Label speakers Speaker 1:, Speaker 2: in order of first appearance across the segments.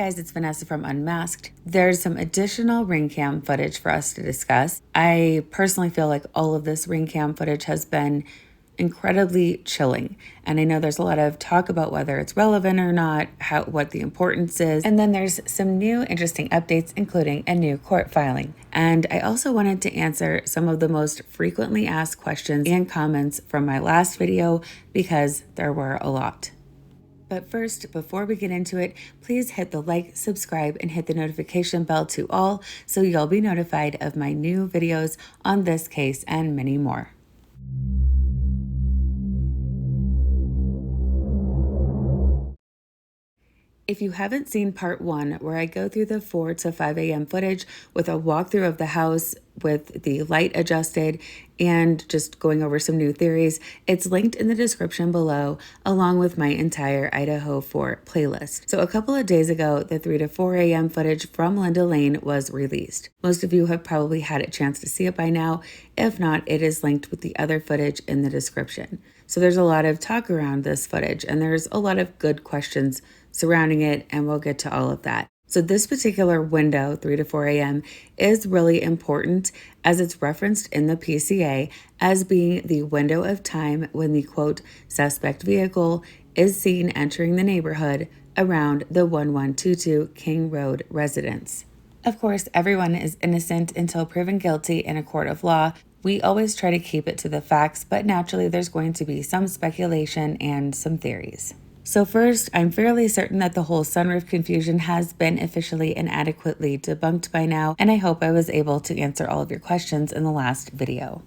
Speaker 1: guys, it's Vanessa from Unmasked. There's some additional ring cam footage for us to discuss. I personally feel like all of this ring cam footage has been incredibly chilling. And I know there's a lot of talk about whether it's relevant or not, what the importance is. And then there's some new interesting updates, including a new court filing. And I also wanted to answer some of the most frequently asked questions and comments from my last video because there were a lot. But first, before we get into it, please hit the like, subscribe, and hit the notification bell to all so you'll be notified of my new videos on this case and many more. If you haven't seen part 1, where I go through the 4 to 5 a.m. footage with a walkthrough of the house with the light adjusted and just going over some new theories, it's linked in the description below, along with my entire Idaho 4 playlist. So a couple of days ago, the 3 to 4 a.m. footage from Linda Lane was released. Most of you have probably had a chance to see it by now. If not, it is linked with the other footage in the description. So there's a lot of talk around this footage, and there's a lot of good questions surrounding it, and we'll get to all of that. So this particular window, 3 to 4 a.m., is really important as it's referenced in the PCA as being the window of time when the, quote, suspect vehicle is seen entering the neighborhood around the 1122 King Road residence. Of course, everyone is innocent until proven guilty in a court of law. We always try to keep it to the facts, but naturally there's going to be some speculation and some theories. So first, I'm fairly certain that the whole sunroof confusion has been officially and adequately debunked by now, and I hope I was able to answer all of your questions in the last video.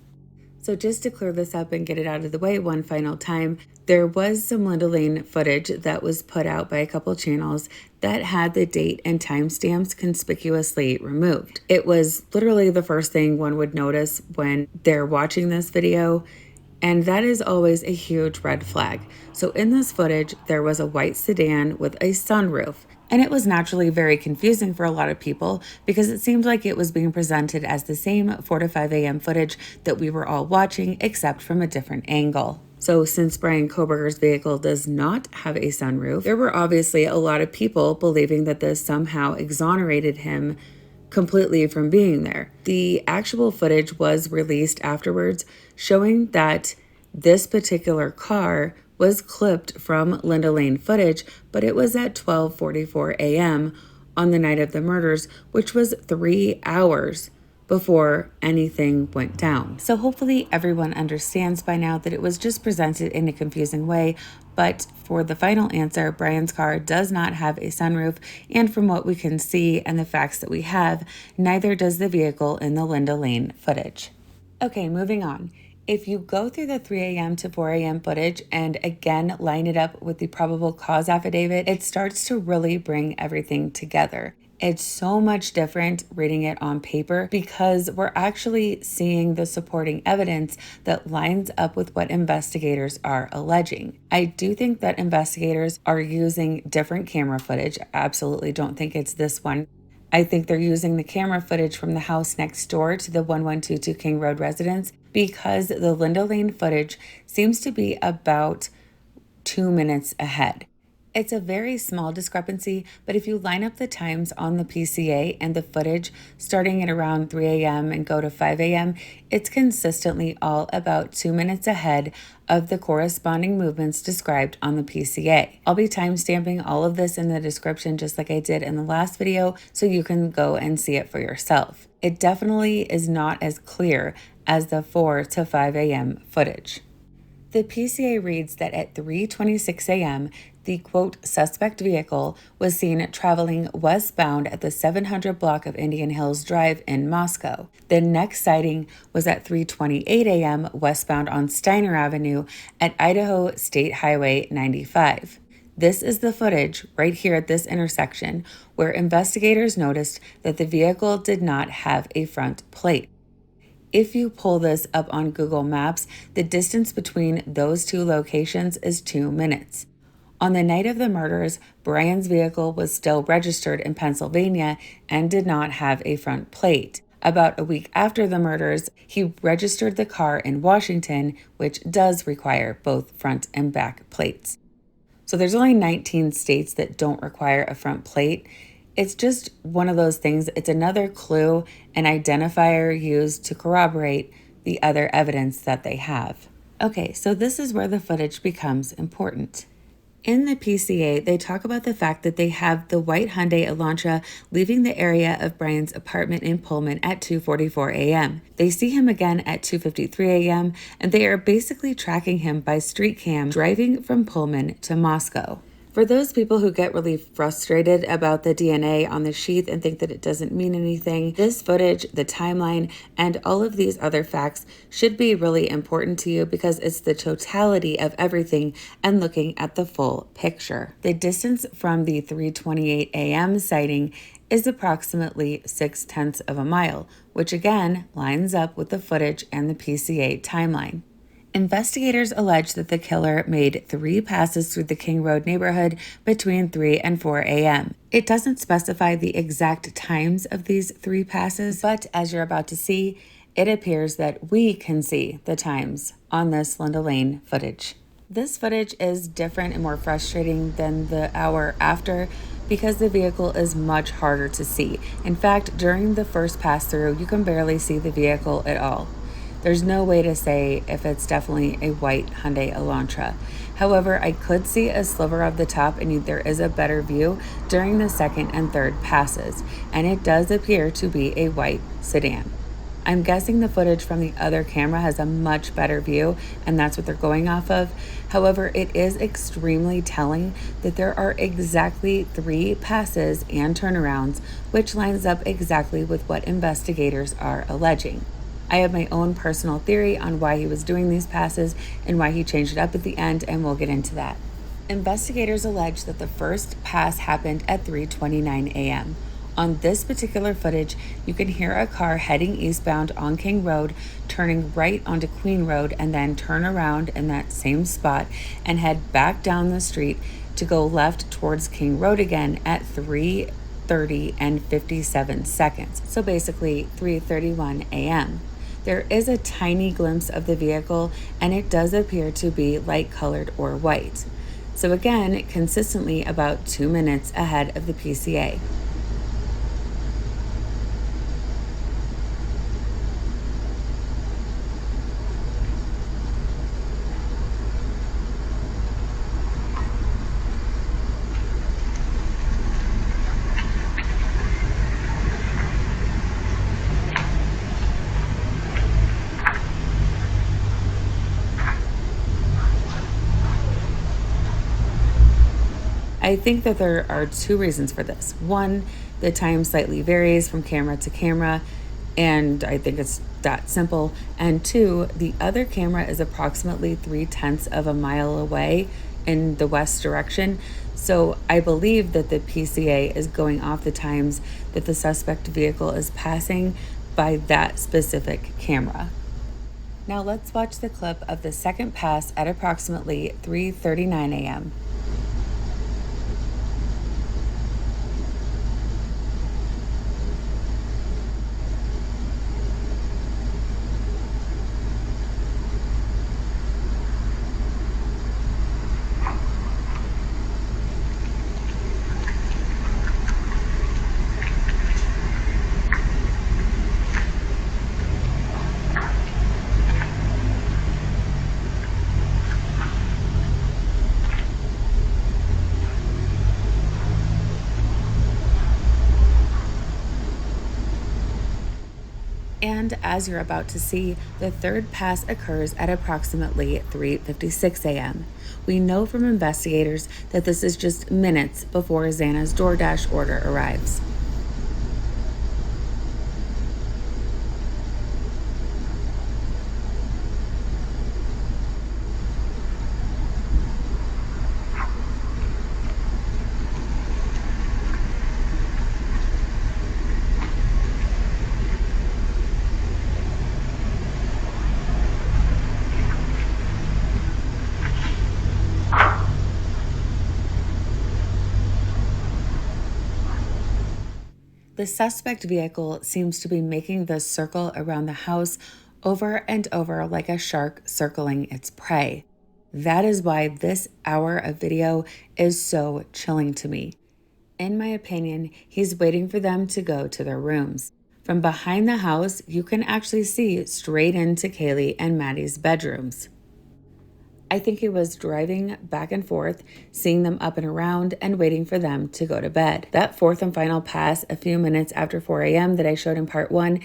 Speaker 1: So just to clear this up and get it out of the way one final time, there was some Linda Lane footage that was put out by a couple channels that had the date and timestamps conspicuously removed. It was literally the first thing one would notice when they're watching this video, and that is always a huge red flag. So in this footage, there was a white sedan with a sunroof, and it was naturally very confusing for a lot of people because it seemed like it was being presented as the same 4 to 5 a.m. footage that we were all watching, except from a different angle. So since Brian Kohberger's vehicle does not have a sunroof, there were obviously a lot of people believing that this somehow exonerated him completely from being there. The actual footage was released afterwards, showing that this particular car was clipped from Linda Lane footage, but it was at 12:44 a.m. on the night of the murders, which was 3 hours before anything went down. So hopefully everyone understands by now that it was just presented in a confusing way, but for the final answer, Brian's car does not have a sunroof, and from what we can see and the facts that we have, neither does the vehicle in the Linda Lane footage. Okay, moving on. If you go through the 3 a.m. to 4 a.m. footage and again line it up with the probable cause affidavit, it starts to really bring everything together. It's so much different reading it on paper because we're actually seeing the supporting evidence that lines up with what investigators are alleging. I do think that investigators are using different camera footage. I absolutely don't think it's this one. I think they're using the camera footage from the house next door to the 1122 King Road residence because the Linda Lane footage seems to be about 2 minutes ahead. It's a very small discrepancy, but if you line up the times on the PCA and the footage starting at around 3 a.m. and go to 5 a.m., it's consistently all about 2 minutes ahead of the corresponding movements described on the PCA. I'll be timestamping all of this in the description just like I did in the last video, so you can go and see it for yourself. It definitely is not as clear as the 4 to 5 a.m. footage. The PCA reads that at 3:26 a.m., the, quote, suspect vehicle was seen traveling westbound at the 700 block of Indian Hills Drive in Moscow. The next sighting was at 3:28 a.m. westbound on Steiner Avenue at Idaho State Highway 95. This is the footage right here at this intersection where investigators noticed that the vehicle did not have a front plate. If you pull this up on Google Maps, the distance between those two locations is 2 minutes. On the night of the murders, Brian's vehicle was still registered in Pennsylvania and did not have a front plate. About a week after the murders, he registered the car in Washington, which does require both front and back plates. So there's only 19 states that don't require a front plate. It's just one of those things. It's another clue, an identifier used to corroborate the other evidence that they have. Okay, so this is where the footage becomes important. In the PCA, they talk about the fact that they have the white Hyundai Elantra leaving the area of Brian's apartment in Pullman at 2:44 a.m. They see him again at 2:53 a.m., and they are basically tracking him by street cam driving from Pullman to Moscow. For those people who get really frustrated about the DNA on the sheath and think that it doesn't mean anything, this footage, the timeline, and all of these other facts should be really important to you because it's the totality of everything and looking at the full picture. The distance from the 3:28 a.m. sighting is approximately 0.6 of a mile, which again lines up with the footage and the PCA timeline. Investigators allege that the killer made 3 passes through the King Road neighborhood between 3 and 4 a.m. It doesn't specify the exact times of these 3 passes, but as you're about to see, it appears that we can see the times on this Linda Lane footage. This footage is different and more frustrating than the hour after because the vehicle is much harder to see. In fact, during the first pass through, you can barely see the vehicle at all. There's no way to say if it's definitely a white Hyundai Elantra. However, I could see a sliver of the top and there is a better view during the second and third passes, and it does appear to be a white sedan. I'm guessing the footage from the other camera has a much better view, and that's what they're going off of. However, it is extremely telling that there are exactly 3 passes and turnarounds, which lines up exactly with what investigators are alleging. I have my own personal theory on why he was doing these passes and why he changed it up at the end, and we'll get into that. Investigators allege that the first pass happened at 3:29 a.m. On this particular footage, you can hear a car heading eastbound on King Road, turning right onto Queen Road, and then turn around in that same spot and head back down the street to go left towards King Road again at 3:30 and 57 seconds. So basically 3:31 a.m. There is a tiny glimpse of the vehicle, and it does appear to be light colored or white. So again, consistently about 2 minutes ahead of the PCA. I think that there are 2 reasons for this. One, the time slightly varies from camera to camera, and I think it's that simple. And 2, the other camera is approximately 0.3 of a mile away in the west direction. So I believe that the PCA is going off the times that the suspect vehicle is passing by that specific camera. Now let's watch the clip of the second pass at approximately 3:39 a.m. And as you're about to see, the third pass occurs at approximately 3:56 a.m. We know from investigators that this is just minutes before Xana's DoorDash order arrives. The suspect vehicle seems to be making the circle around the house over and over like a shark circling its prey. That is why this hour of video is so chilling to me. In my opinion, he's waiting for them to go to their rooms. From behind the house, you can actually see straight into Kaylee and Maddie's bedrooms. I think he was driving back and forth, seeing them up and around, and waiting for them to go to bed. That fourth and final pass, a few minutes after 4 a.m., that I showed in part 1,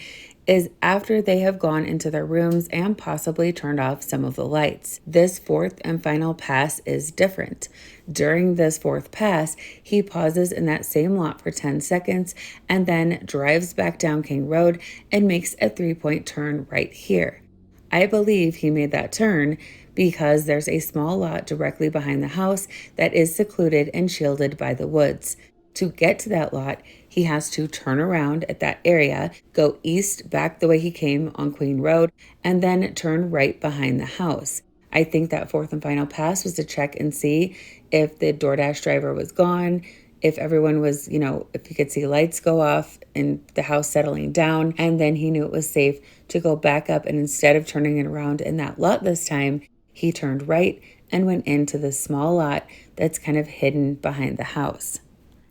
Speaker 1: is after they have gone into their rooms and possibly turned off some of the lights. This fourth and final pass is different. During this fourth pass, he pauses in that same lot for 10 seconds and then drives back down King Road and makes a 3-point turn right here. I believe he made that turn because there's a small lot directly behind the house that is secluded and shielded by the woods. To get to that lot, he has to turn around at that area, go east back the way he came on Queen Road, and then turn right behind the house. I think that fourth and final pass was to check and see if the DoorDash driver was gone, if everyone was, if he could see lights go off and the house settling down, and then he knew it was safe to go back up, and instead of turning it around in that lot this time, he turned right and went into the small lot that's kind of hidden behind the house.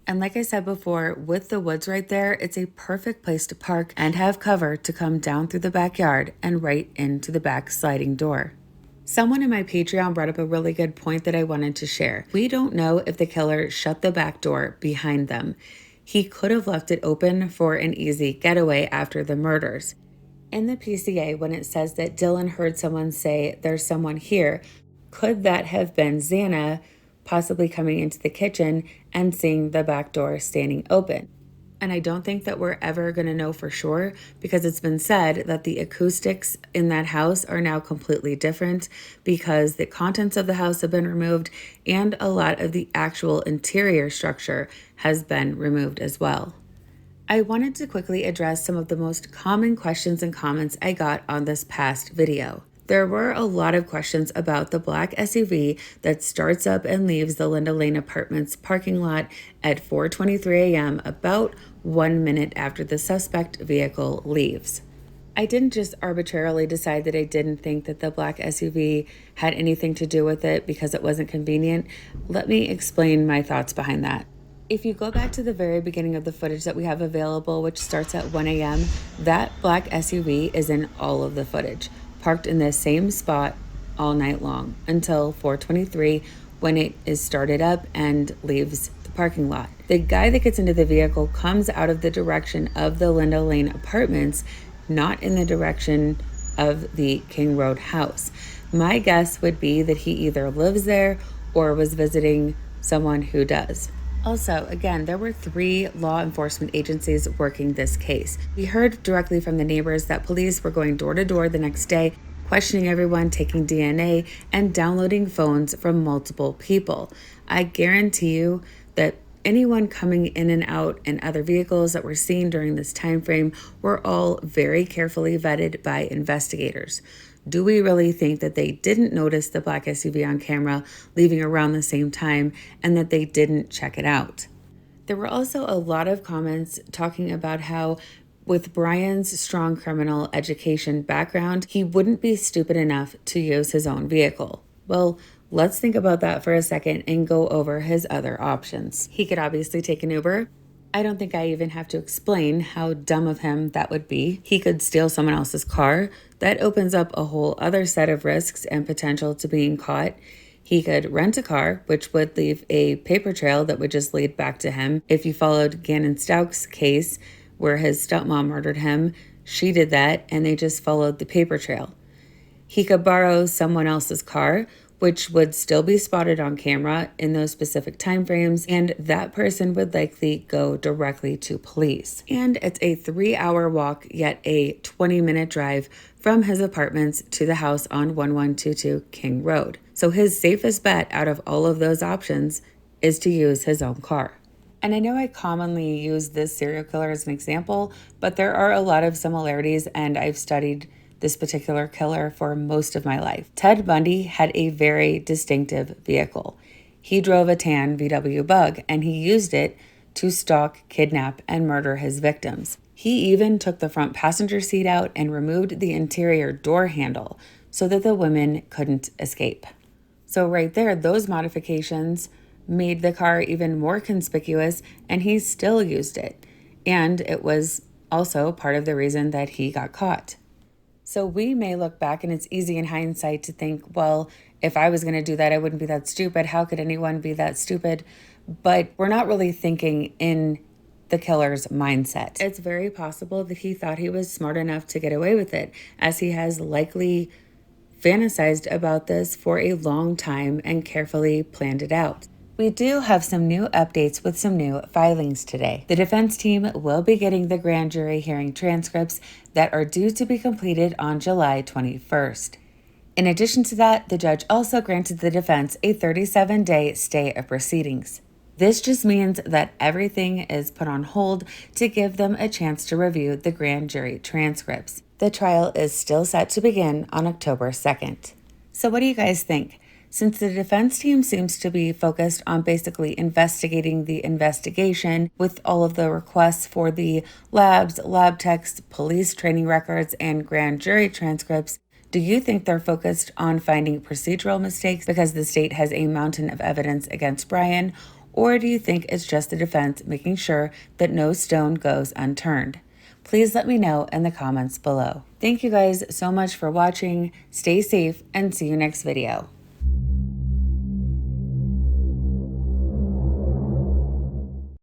Speaker 1: And like I said before, with the woods right there, it's a perfect place to park and have cover to come down through the backyard and right into the back sliding door. Someone in my Patreon brought up a really good point that I wanted to share. We don't know if the killer shut the back door behind them. He could have left it open for an easy getaway after the murders. In the PCA, when it says that Dylan heard someone say, "There's someone here," could that have been Xana possibly coming into the kitchen and seeing the back door standing open? And I don't think that we're ever going to know for sure, because it's been said that the acoustics in that house are now completely different because the contents of the house have been removed and a lot of the actual interior structure has been removed as well. I wanted to quickly address some of the most common questions and comments I got on this past video. There were a lot of questions about the black SUV that starts up and leaves the Linda Lane Apartments parking lot at 4:23 a.m., about 1 minute after the suspect vehicle leaves. I didn't just arbitrarily decide that I didn't think that the black SUV had anything to do with it because it wasn't convenient. Let me explain my thoughts behind that. If you go back to the very beginning of the footage that we have available, which starts at 1 a.m., that black SUV is in all of the footage, parked in the same spot all night long until 4:23 when it is started up and leaves the parking lot. The guy that gets into the vehicle comes out of the direction of the Linda Lane Apartments, not in the direction of the King Road house. My guess would be that he either lives there or was visiting someone who does. Also, again, there were 3 law enforcement agencies working this case. We heard directly from the neighbors that police were going door to door the next day, questioning everyone, taking DNA, and downloading phones from multiple people. I guarantee you that anyone coming in and out in other vehicles that were seen during this time frame were all very carefully vetted by investigators. Do we really think that they didn't notice the black SUV on camera leaving around the same time and that they didn't check it out? There were also a lot of comments talking about how with Brian's strong criminal education background, he wouldn't be stupid enough to use his own vehicle. Well, let's think about that for a second and go over his other options. He could obviously take an Uber. I don't think I even have to explain how dumb of him that would be. He could steal someone else's car. That opens up a whole other set of risks and potential to being caught. He could rent a car, which would leave a paper trail that would just lead back to him. If you followed Gannon Stauch's case, where his stepmom murdered him, she did that, and they just followed the paper trail. He could borrow someone else's car, which would still be spotted on camera in those specific time frames, and that person would likely go directly to police. And it's a 3-hour walk, yet a 20-minute drive from his apartments to the house on 1122 King Road. So his safest bet out of all of those options is to use his own car. And I know I commonly use this serial killer as an example, but there are a lot of similarities, and I've studied this particular killer for most of my life. Ted Bundy had a very distinctive vehicle. He drove a tan VW Bug, and he used it to stalk, kidnap, and murder his victims. He even took the front passenger seat out and removed the interior door handle so that the women couldn't escape. So right there, those modifications made the car even more conspicuous, and he still used it. And it was also part of the reason that he got caught. So we may look back and it's easy in hindsight to think, well, if I was going to do that, I wouldn't be that stupid. How could anyone be that stupid? But we're not really thinking in the killer's mindset. It's very possible that he thought he was smart enough to get away with it, as he has likely fantasized about this for a long time and carefully planned it out. We do have some new updates with some new filings today. The defense team will be getting the grand jury hearing transcripts that are due to be completed on July 21st. In addition to that, the judge also granted the defense a 37-day stay of proceedings. This just means that everything is put on hold to give them a chance to review the grand jury transcripts. The trial is still set to begin on October 2nd. So what do you guys think? Since the defense team seems to be focused on basically investigating the investigation with all of the requests for the labs, lab techs, police training records, and grand jury transcripts, do you think they're focused on finding procedural mistakes because the state has a mountain of evidence against Brian? Or do you think it's just the defense making sure that no stone goes unturned? Please let me know in the comments below. Thank you guys so much for watching. Stay safe and see you next video.